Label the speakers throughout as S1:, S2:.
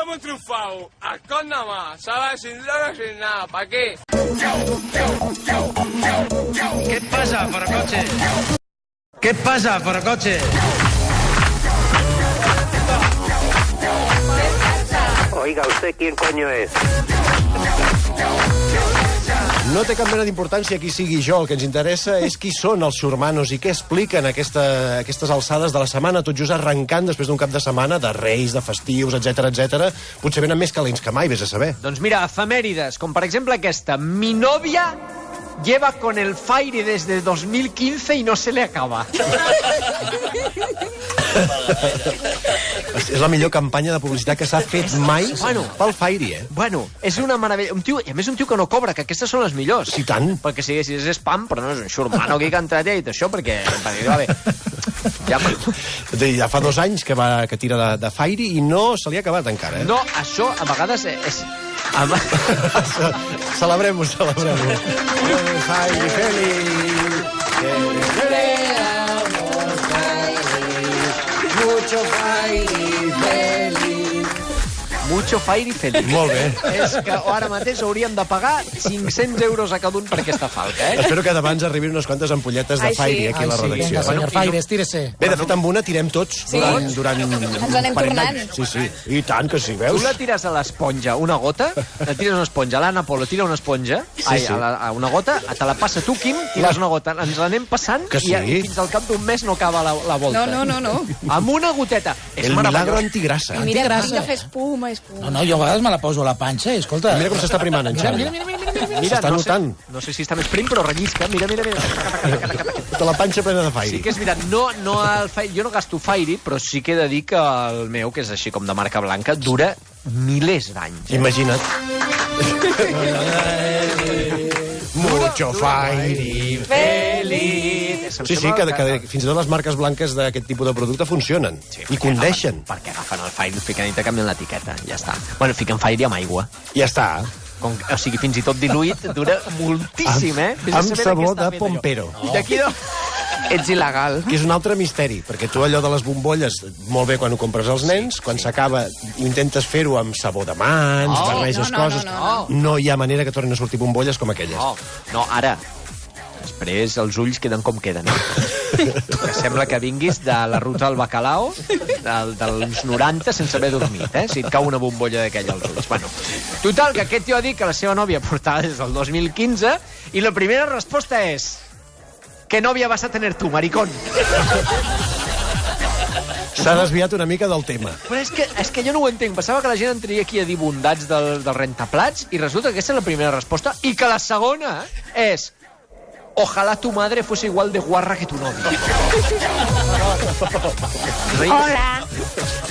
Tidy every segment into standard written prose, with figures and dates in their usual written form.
S1: hemos triunfado. Ascón nada más, ¿sabes? Sin drogas, sin nada. ¿Para qué?
S2: ¿Qué pasa, Forocoche? ¿Qué pasa, Forocoche?
S3: Oiga, ¿usted quién coño es?
S4: No té cap mena d'importància qui sigui jo. El que ens interessa és qui són els xurmanos i què expliquen aquestes alçades de la setmana, tot just arrencant després d'un cap de setmana de reis, de festius, etc. Potser venen més calents que mai, vés a saber.
S5: Doncs mira, efemèrides, com per exemple aquesta. Mi novia lleva con el Fairy desde 2015 y no se le acaba.
S4: És la millor campanya de publicitat que s'ha fet mai pel Fairy,
S5: Bueno, és una meravella. Un tio, i a més un tio que no cobra, que aquestes són les millors.
S4: Sí, tant.
S5: Perquè si és spam, però no és un xurmano aquí que ha entrat i ha dit això, perquè va bé.
S4: Ja fa 2 anys que tira de Fairy i no se li ha acabat encara,
S5: No, això a vegades és...
S4: Celebrem-ho. Fairy, feliz. Mucho Fairy, feliz.
S5: Mucho Fairy feliz.
S4: Molt bé.
S5: És que ara mateix hauríem de pagar 500 euros a cada un per aquesta falca,
S4: Espero que d'abans arribin unes quantes ampolletes de Fairy aquí a la redacció.
S6: Vinga, senyor Fairy, estírese.
S4: Bé, de fet, amb una tirem tots durant
S7: Ens anem tornant.
S4: Sí. I tant que sí,
S5: Tu
S4: veus?
S5: la tires a l'esponja, una gota, la tires una esponja, l'Anna Polo tira una esponja, a una gota, te la passa tu, Quim, tires una gota, ens l'anem passant
S4: Que sí?
S5: i fins al cap d'un mes no acaba la volta.
S7: No.
S5: Amb una goteta. És
S4: El milagro
S5: meravellós.
S4: antigrassa.
S7: Mira,
S6: Antigrassa.
S7: vinga, fer espuma.
S6: No, jo a vegades me la poso a la panxa i escolta...
S4: Mira com s'està primant en Xavi. S'està notant.
S5: No sé si està més prim, però rellisca. Mira.
S4: Tota la panxa plena de Fairy.
S5: Sí que és veritat, no el Fairy, jo no gasto Fairy, però sí que he de dir que el meu, que és així com de marca blanca, dura milers d'anys.
S4: Imagina't. Mucho Fairy.
S5: Feliz.
S4: Sí, que fins i tot les marques blanques d'aquest tipus de producte funcionen. I condeixen.
S5: Perquè agafen el Fairy, el fiquen i te canvien l'etiqueta. Ja està. Bueno, fiquen Fairy amb aigua.
S4: Ja està.
S5: O sigui, fins i tot diluït, dura moltíssim,
S4: Amb sabor de Pompero.
S5: D'aquí no...
S7: Ets il·legal.
S4: Que és un altre misteri, perquè tu allò de les bombolles, molt bé quan ho compres als nens, quan s'acaba intentes fer-ho amb sabó de mans, barreges coses... No hi ha manera que tornin a sortir bombolles com aquelles.
S5: No, ara... Després els ulls queden com queden. Que sembla que vinguis de la ruta del bacalao dels 90 sense haver dormit, si et cau una bombolla d'aquella als ulls. Bueno, total, que aquest tio ha dit que la seva nòvia portava des del 2015 i la primera resposta és... ¿Qué novia vas a tener tú, maricón?
S4: S'ha desviat una mica del tema.
S5: Però és que jo no ho entenc. Pensava que la gent entraria aquí a dir bondats del rentaplats i resulta que aquesta és la primera resposta i que la segona és... Ojalá tu madre fuese igual de guarra que tu novia.
S7: Hola.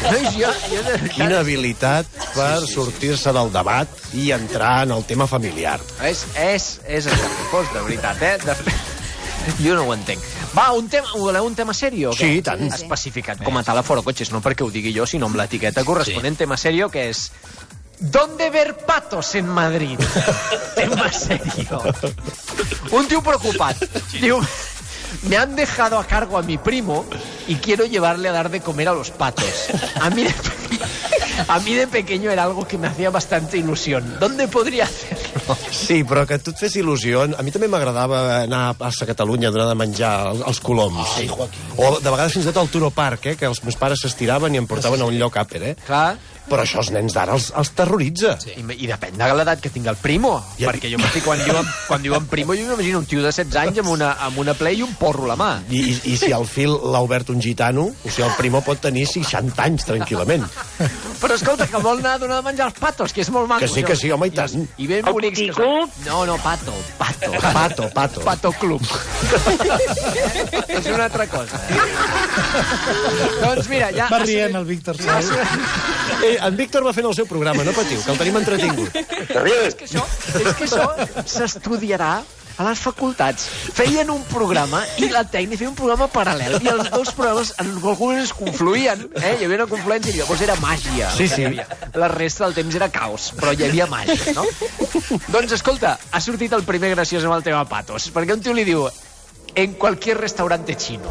S5: Nois, jo
S4: Quina habilitat per sortir-se del debat i entrar en el tema familiar.
S5: És esgarrifós, de veritat, Jo no ho entenc. Va, voleu un tema serio?
S4: Sí, i tant.
S5: Especificat com a tal a Forocoches, no perquè ho digui jo, sinó amb l'etiqueta corresponent. Tema serio, que és... ¿Dónde ver patos en Madrid? Tema serio. Un tío preocupado. Digo, me han dejado a cargo a mi primo y quiero llevarle a dar de comer a los patos. A mí de pequeño era algo que me hacía bastante ilusión. ¿Dónde podría hacerlo?
S4: Sí, però que a tu et fes il·lusió... A mi també m'agradava anar a Plaça Catalunya a donar de menjar als coloms. O de vegades fins i tot al Turo Park, que els meus pares s'estiraven i em portaven a un lloc àper,
S5: Clar.
S4: Però això els nens d'ara els terroritza.
S5: Sí. I depèn de l'edat que tingui el primo. Perquè jo m'estic, quan diuen primo, jo m'imagino un tio de 16 anys amb una play i un porro a la mà.
S4: I si al fil l'ha obert un gitano, o sigui, el primo pot tenir 60 anys tranquil·lament.
S5: Però escolta, que vol anar a donar de menjar als patos, que és molt maco.
S4: Que sí, home, i tant.
S5: I ben bonics que són. No, pato. Pato Club. És una altra cosa. Doncs mira, ja...
S6: Va rient el Víctor.
S4: En Víctor va fent el seu programa, no patiu, que el tenim entretingut.
S5: És que això s'estudiarà a les facultats. Feien un programa i la tècnica feia un programa paral·lel i els dos programes en alguns es confluïen, hi havia una confluència i llavors era màgia.
S4: Sí.
S5: La resta del temps era caos, però hi havia màgia, no? Doncs escolta, ha sortit el primer graciós amb el tema patos, perquè un tio li diu en cualquier restaurante chino.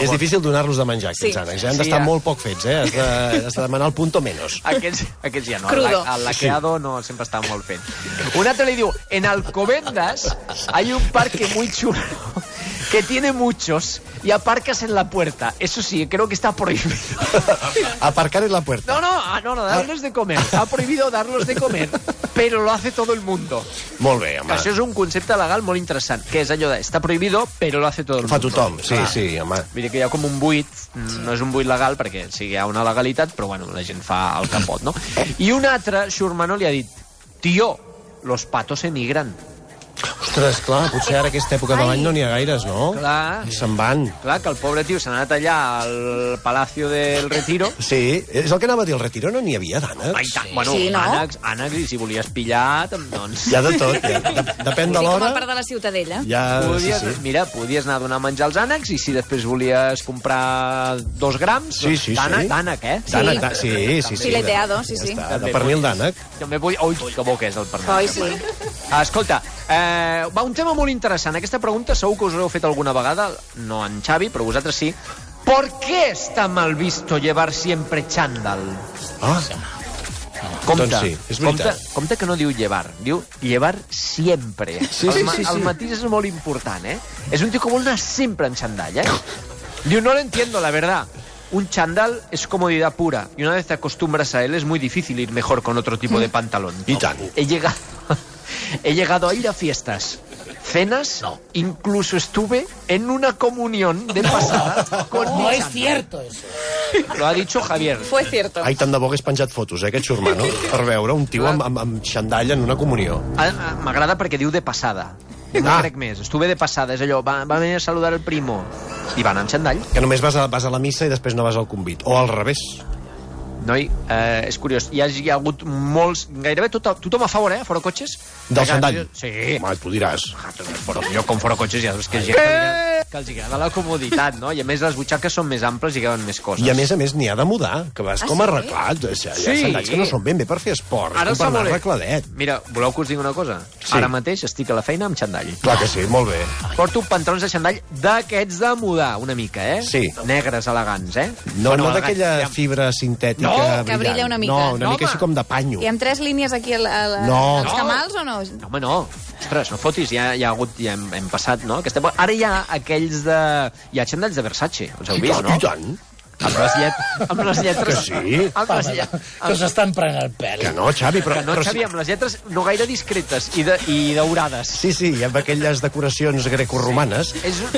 S4: És difícil donar-los de menjar, aquests
S7: Sí.
S4: ànecs. Han d'estar molt poc fets, Has de demanar el punto menos.
S5: Aquests ja no.
S7: Crudo.
S5: El laqueado no, sempre està molt fet. Un altre li diu, en Alcobendas hay un parque muy chulo que tiene muchos y aparcas en la puerta. Eso sí, creo que está prohibido.
S4: Aparcar en la puerta.
S5: No, darles de comer. Está prohibido darlos de comer, pero lo hace todo el mundo.
S4: Molt bé,
S5: Que
S4: home.
S5: això és un concepte legal molt interessant, que és allò de està prohibido, però lo hace todo el
S4: Ho fa
S5: mundo.
S4: tothom, sí,
S5: Clar.
S4: sí, home.
S5: Vull dir que hi ha com un buit, no és un buit legal perquè sí que hi ha una legalitat, però bueno, la gent fa el que pot, no? I un altre, Xurmanó, li ha dit, tio, los patos emigran.
S4: Ostres, clar, potser ara aquesta època de l'any no n'hi ha gaires, no?
S5: Clar.
S4: Se'n van.
S5: Clar, que el pobre tio s'ha anat allà al Palacio del Retiro.
S4: Sí, és el que anava a dir, el Retiro no n'hi havia d'ànecs.
S5: Ai, tant. Bueno,
S7: Sí, no?
S5: ànecs, i si volies pillar, doncs...
S4: Hi ha de tot, depèn de
S7: Sí, com
S4: l'hora.
S7: a part de la Ciutadella.
S4: Ja,
S5: Podies,
S4: sí.
S5: Mira, podies anar a donar menjar als ànecs i si després volies comprar 2 grams,
S4: Sí, sí, sí.
S5: d'ànec,
S4: D'ànec, sí.
S7: Fileteado, sí,
S4: Ja
S7: sí.
S4: està, de pernil d'ànec.
S5: També vull... Ui, que bo que és el pernil.
S7: Oi, sí.
S5: Escolta, va, un tema molt interessant. Aquesta pregunta segur que us l'heu fet alguna vegada, no en Xavi, però vosaltres sí. ¿Por qué está mal visto llevar siempre chándal?
S4: Ah,
S5: Compte,
S4: Doncs sí, és veritat.
S5: compte que no diu llevar, diu llevar siempre.
S4: Sí,
S5: el,
S4: sí,
S5: ma-
S4: sí, sí.
S5: el matís és molt important, És un tio que vol anar sempre en xandall, Diu, no lo entiendo, la verdad. Un chándal es comodidad pura y una vez te acostumbras a él es muy difícil ir mejor con otro tipo de pantalón.
S4: I tant.
S5: He llegado a ir a fiestas, cenas, incluso estuve en una comunión de pasada con mi
S6: No es
S5: chándal.
S6: cierto eso.
S5: Lo ha dicho Javier.
S7: Fue cierto.
S4: Ai, tant de bo hagués penjat fotos, aquest xurmano, per veure un tio amb xandall en una comunió.
S5: M'agrada perquè diu de passada. No crec més. Estuve de passada. És allò, va venir a saludar el primo. I va anar amb xandall.
S4: Que només vas a la missa i després no vas al convit. O al revés.
S5: Noi, és curiós. Hi ha hagut molts... Gairebé tothom a favor, a fora cotxes.
S4: Del xandall?
S5: Sí.
S4: Home, tu diràs.
S5: Però jo com fora cotxes ja saps que és gent que els agrada la comoditat, no? I a més les butxaques són més amples i caben més coses.
S4: I a més n'hi ha de mudar, que vas com
S7: sí?
S4: arreglat. Hi ha xandalls que no són ben bé per fer esport,
S5: Ara
S4: com per
S5: està
S4: anar
S5: molt bé.
S4: arregladet.
S5: Mira, voleu que us digui una cosa?
S4: Sí.
S5: Ara mateix estic a la feina amb xandall.
S4: Clar que sí, molt bé.
S5: Porto pantalons de xandall d'aquests de mudar, una mica,
S4: Sí.
S5: Negres, elegants,
S4: No,
S5: Bueno,
S4: no d'aquella
S5: elegants,
S4: fibra sintètica
S5: No,
S4: brillant.
S7: que brilla una mica.
S4: No, una
S5: No,
S4: mica així
S5: home.
S4: com de panyo.
S7: I amb 3 línies aquí
S4: No.
S7: als camals o no?
S5: No, home, no. Ostres, no fotis, ja hem passat, no? Ara hi ha aquells de... Hi ha xandalls de Versace, els heu vist, no?
S4: I tant.
S5: Amb les lletres...
S4: Que sí.
S5: Amb les lletres...
S6: Que s'estan prenent el pèl.
S4: Que no, Xavi, però...
S5: Que no,
S4: però
S5: Xavi, amb les lletres no gaire discretes i daurades.
S4: Sí, i amb aquelles decoracions grecorromanes.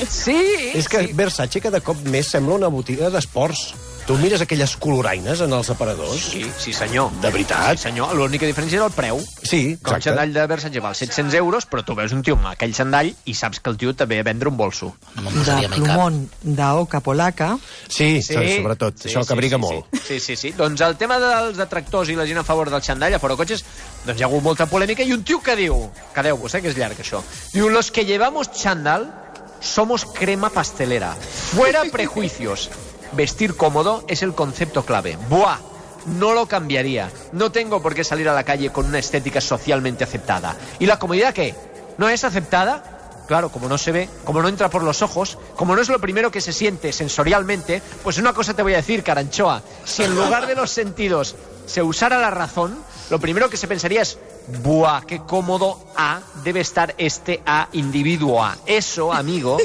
S5: Sí!
S4: És que Versace cada cop més sembla una botiga d'esports. Tu mires aquelles coloraines en els aparadors?
S5: Sí, senyor.
S4: De veritat?
S5: Sí, senyor. L'única diferència és el preu.
S4: Sí,
S5: Com el
S4: exacte.
S5: xandall de Versace val 700 euros, però tu veus un tio amb aquell xandall i saps que el tio també ve a vendre un bolso.
S6: No em
S8: De
S6: posaria mai cap.
S8: plumón d'oca polaca.
S4: Sí, sobretot. Això que abriga molt.
S5: Sí. Doncs el tema dels detractors i la gent a favor del xandall a fora cotxes, doncs hi ha hagut molta polèmica i un tio que diu, quedeu-vos, que és llarg això, diu, los que llevamos chándal somos crema pastelera. Fuera prejuicios. Vestir cómodo es el concepto clave. ¡Buah! No lo cambiaría. No tengo por qué salir a la calle con una estética socialmente aceptada. ¿Y la comodidad qué? ¿No es aceptada? Claro, como no se ve, como no entra por los ojos, como no es lo primero que se siente sensorialmente, pues una cosa te voy a decir, Caranchoa. Si en lugar de los sentidos se usara la razón, lo primero que se pensaría es ¡buah, qué cómodo debe estar este individuo A! Eso, amigo,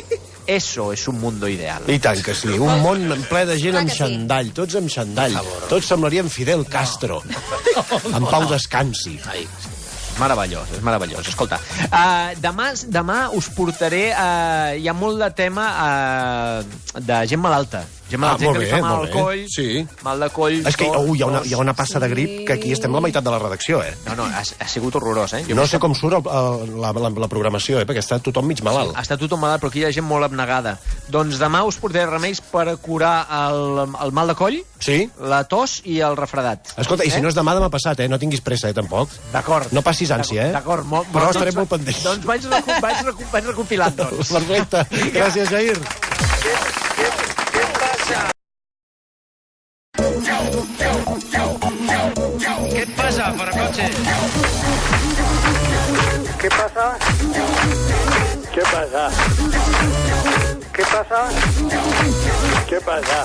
S5: eso es un mundo ideal.
S4: I tant que sí. Un món ple de gent
S7: Clar
S4: amb
S7: que sí.
S4: xandall, tots amb xandall. Tots semblarien Fidel Castro. En Pau Descansi.
S5: És meravellós. Escolta, demà us portaré... hi ha molt de tema de gent malalta. Gent malalta, gent
S4: molt
S5: que li
S4: bé,
S5: fa mal
S4: molt
S5: al
S4: bé.
S5: coll,
S4: Sí.
S5: mal de coll...
S4: És que
S5: tos,
S4: hi ha una passa de grip que aquí estem la meitat de la redacció,
S5: No, ha sigut horrorós, Jo
S4: No sé com surt la programació, perquè està tothom mig malalt.
S5: Està tothom malalt, però aquí hi ha gent molt abnegada. Doncs demà us portaré remeis per curar el mal de coll,
S4: Sí?
S5: la tos i el refredat.
S4: Escolta, i si no és demà passat, no tinguis pressa, tampoc.
S5: D'acord.
S4: No passis ànsia,
S5: D'acord,
S4: Però estarem molt pendents.
S5: Doncs vaig recopilant, doncs.
S4: Perfecte. Gràcies, Jair.
S2: ¿Qué pasa, forocoches?
S3: ¿Qué pasa? ¿Qué pasa? ¿Qué pasa? ¿Qué pasa?